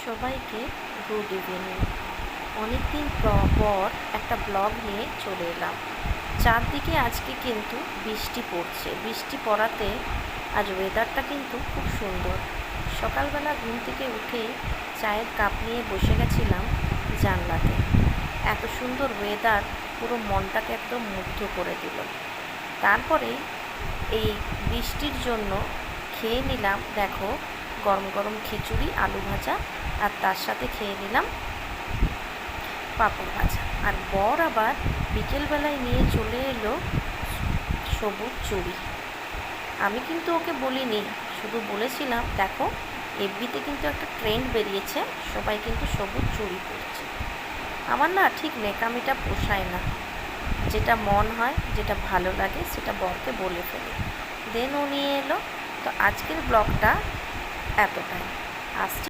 সবাইকে good evening. অনেকদিন পর একটা ব্লগ নিয়ে চলে এলাম। চারদিকে আজকে কিন্তু বৃষ্টি পড়ছে। বৃষ্টি পড়াতে আজ ওয়েদারটা কিন্তু খুব সুন্দর। সকালবেলা ঘুম থেকে উঠে চায়ের কাপ নিয়ে বসে গেছিলাম জানলাতে। এত সুন্দর ওয়েদার, পুরো মনটাকে একদম মুগ্ধ করে দিল। তারপরে এই বৃষ্টির জন্য খেয়ে নিলাম, দেখো, গরম গরম খিচুড়ি, আলু ভাজা, আর তার সাথে খেয়ে নিলাম পাঁপড় ভাজা। আর বর আবার বিকেলবেলায় নিয়ে চলে এলো সবুজ চুড়ি। আমি কিন্তু ওকে বলিনি, শুধু বলেছিলাম দেখো এফবিতে কিন্তু একটা ট্রেন্ড বেরিয়েছে, সবাই কিন্তু সবুজ চুড়ি পরছে। আমার না ঠিক নেকামিটা পোষায় না, যেটা মন হয়, যেটা ভালো লাগে সেটা বরকে বলে ফেলে। দেন ও নিয়ে এলো। তো আজকের ব্লগটা এতটাই। আসছি।